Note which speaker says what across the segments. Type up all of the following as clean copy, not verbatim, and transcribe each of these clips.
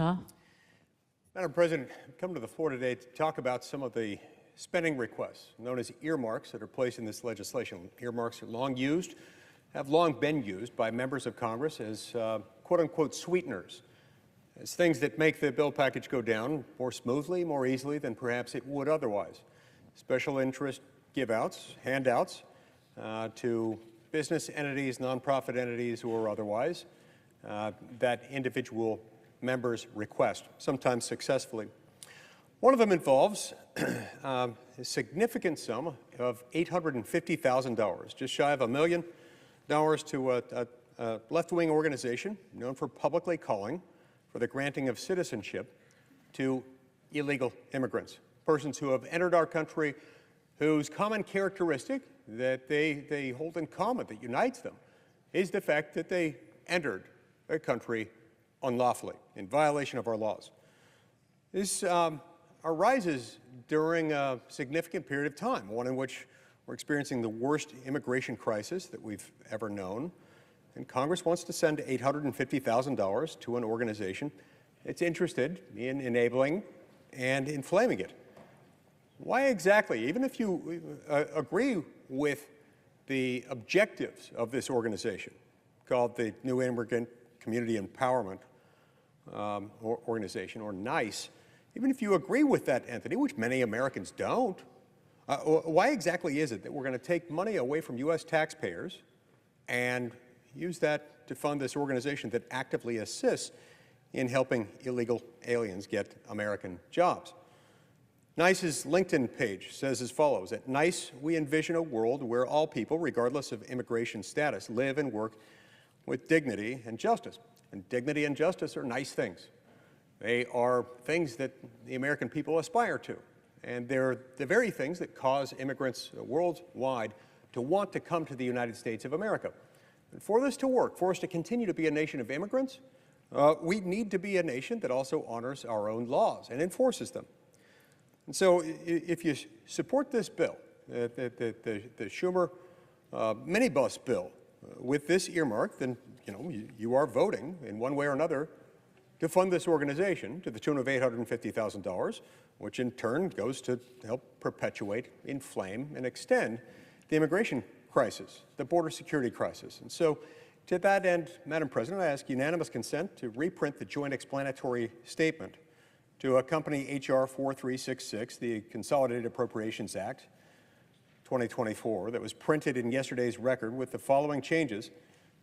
Speaker 1: Utah.
Speaker 2: Madam President, I've come to the floor today to talk about some of the spending requests known as earmarks that are placed in this legislation. Earmarks are long used, have long been used by members of Congress as quote-unquote sweeteners, as things that make the bill package go down more smoothly, more easily than perhaps it would otherwise. Special interest give-outs, handouts to business entities, nonprofit entities, or otherwise, that individual members request, sometimes successfully. One of them involves a significant sum of $850,000, just shy of $1 million, to a left-wing organization known for publicly calling for the granting of citizenship to illegal immigrants, persons who have entered our country whose common characteristic that they hold in common, that unites them, is the fact that they entered a country unlawfully, in violation of our laws. This arises during a significant period of time, one in which we're experiencing the worst immigration crisis that we've ever known, and Congress wants to send $850,000 to an organization that's interested in enabling and inflaming it. Why exactly? Even if you agree with the objectives of this organization, called the New Immigrant Community Empowerment Organization, or NICE, even if you agree with that entity, which many Americans don't, why exactly is it that we're going to take money away from U.S. taxpayers and use that to fund this organization that actively assists in helping illegal aliens get American jobs? NICE's LinkedIn page says as follows: at NICE, we envision a world where all people, regardless of immigration status, live and work with dignity and justice. And dignity and justice are nice things. They are things that the American people aspire to. And they're the very things that cause immigrants worldwide to want to come to the United States of America. And for this to work, for us to continue to be a nation of immigrants, we need to be a nation that also honors our own laws and enforces them. And so if you support this bill, the Schumer minibus bill, with this earmark, then you are voting in one way or another to fund this organization to the tune of $850,000, which in turn goes to help perpetuate, inflame, and extend the immigration crisis, the border security crisis. And so to that end, Madam President, I ask unanimous consent to reprint the joint explanatory statement to accompany H.R. 4366, the Consolidated Appropriations Act 2024, that was printed in yesterday's record with the following changes,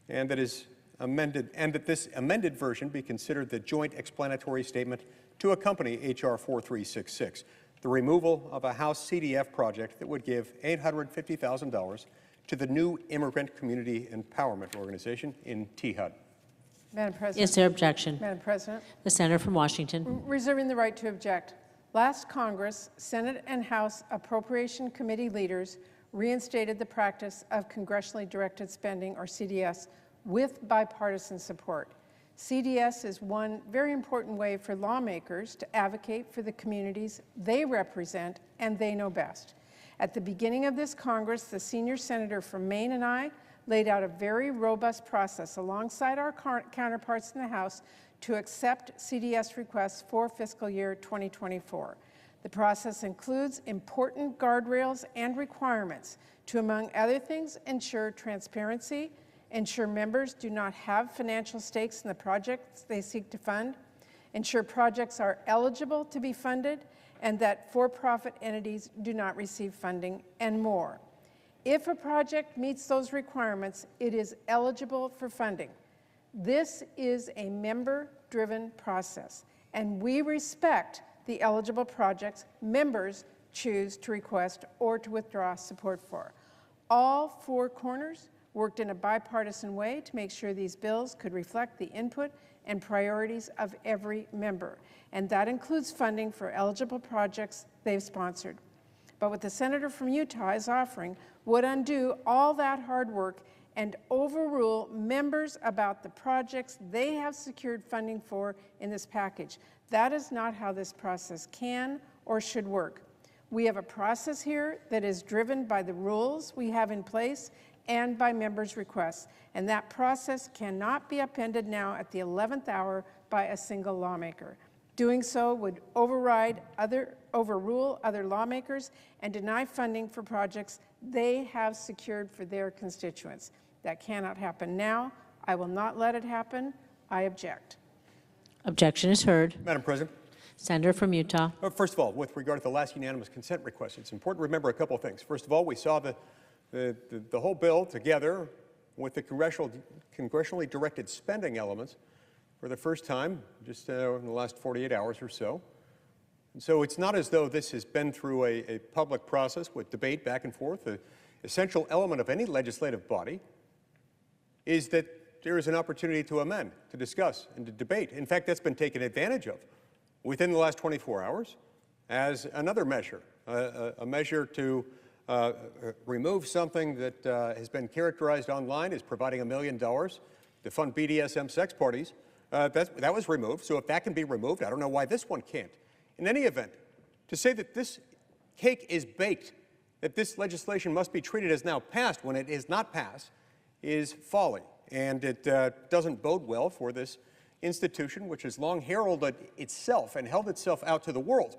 Speaker 2: and that is amended, and that this amended version be considered the joint explanatory statement to accompany H.R. 4366, the removal of a House CDF project that would give $850,000 to the New Immigrant Community Empowerment Organization in T-HUD.
Speaker 3: Madam President.
Speaker 1: Is there objection?
Speaker 3: Madam President.
Speaker 1: The senator from Washington.
Speaker 3: Reserving the right to object. Last Congress, Senate and House Appropriation Committee leaders reinstated the practice of congressionally directed spending, or CDS, with bipartisan support. CDS is one very important way for lawmakers to advocate for the communities they represent and they know best. At the beginning of this Congress, the senior senator from Maine and I laid out a very robust process alongside our counterparts in the House to accept CDS requests for fiscal year 2024. The process includes important guardrails and requirements to, among other things, ensure transparency, ensure members do not have financial stakes in the projects they seek to fund, ensure projects are eligible to be funded, and that for-profit entities do not receive funding, and more. If a project meets those requirements, it is eligible for funding. This is a member-driven process, and we respect the eligible projects members choose to request or to withdraw support for. All four corners worked in a bipartisan way to make sure these bills could reflect the input and priorities of every member, and that includes funding for eligible projects they've sponsored. But what the senator from Utah is offering would undo all that hard work and overrule members about the projects they have secured funding for in this package. That is not how this process can or should work. We have a process here that is driven by the rules we have in place and by members' requests, and that process cannot be upended now at the 11th hour by a single lawmaker. Doing so would overrule other lawmakers and deny funding for projects they have secured for their constituents. That cannot happen now. I will not let it happen. I object.
Speaker 1: Objection is heard.
Speaker 2: Madam President.
Speaker 1: Senator from Utah.
Speaker 2: First of all, with regard to the last unanimous consent request, it's important to remember a couple of things. First of all, we saw the whole bill together with the congressionally directed spending elements for the first time just in the last 48 hours or so. And so it's not as though this has been through a public process with debate back and forth. The essential element of any legislative body is that there is an opportunity to amend, to discuss, and to debate. In fact, that's been taken advantage of within the last 24 hours as another measure, a measure to remove something that has been characterized online as providing $1 million to fund BDSM sex parties. That was removed, so if that can be removed, I don't know why this one can't. In any event, to say that this cake is baked, that this legislation must be treated as now passed when it is not passed, is folly. And it doesn't bode well for this institution, which has long heralded itself and held itself out to the world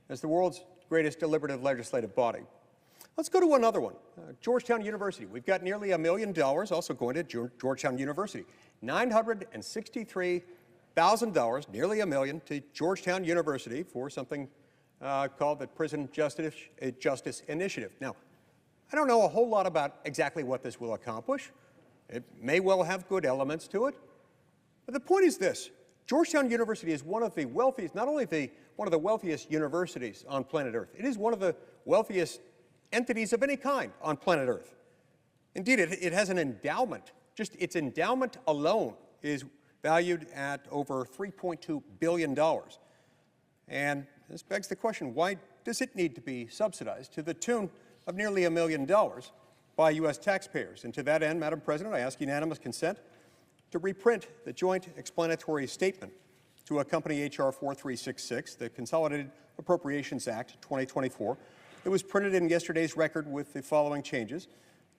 Speaker 2: as the world's greatest deliberative legislative body. Let's go to another one. Georgetown University. We've got nearly $1 million also going to Georgetown University. $963,000, nearly $1 million, to Georgetown University for something called the Prison Justice Initiative. Now, I don't know a whole lot about exactly what this will accomplish. It may well have good elements to it. But the point is this. Georgetown University is one of the wealthiest, not only one of the wealthiest universities on planet Earth, it is one of the wealthiest entities of any kind on planet Earth. Indeed, it has an endowment. Just its endowment alone is valued at over $3.2 billion. And this begs the question, why does it need to be subsidized to the tune of nearly $1 million by U.S. taxpayers? And to that end, Madam President, I ask unanimous consent to reprint the joint explanatory statement to accompany H.R. 4366, the Consolidated Appropriations Act 2024. It was printed in yesterday's record with the following changes,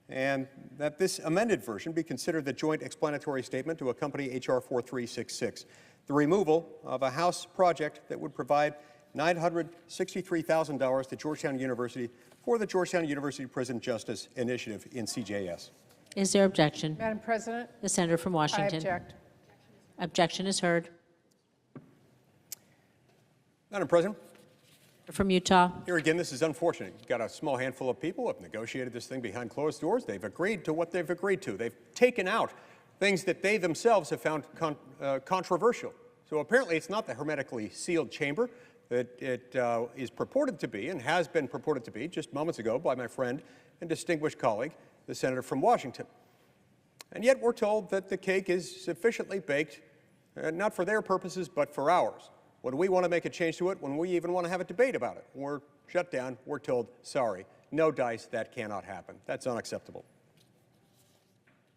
Speaker 2: and that this amended version be considered the joint explanatory statement to accompany H.R. 4366, the removal of a House project that would provide $963,000 to Georgetown University for the Georgetown University Prison Justice Initiative in CJS.
Speaker 1: Is there objection?
Speaker 3: Madam President,
Speaker 1: The senator from
Speaker 3: I
Speaker 1: Washington.
Speaker 3: object.
Speaker 1: Objection is heard.
Speaker 2: Madam President,
Speaker 1: From Utah.
Speaker 2: here again, this is unfortunate. You've got a small handful of people who have negotiated this thing behind closed doors. They've agreed to what they've agreed to. They've taken out things that they themselves have found controversial. So apparently it's not the hermetically sealed chamber that it is purported to be and has been purported to be just moments ago by my friend and distinguished colleague, the senator from Washington. And yet we're told that the cake is sufficiently baked, not for their purposes, but for ours. When we want to make a change to it, when we even want to have a debate about it, we're shut down, we're told, sorry, no dice, that cannot happen. That's unacceptable.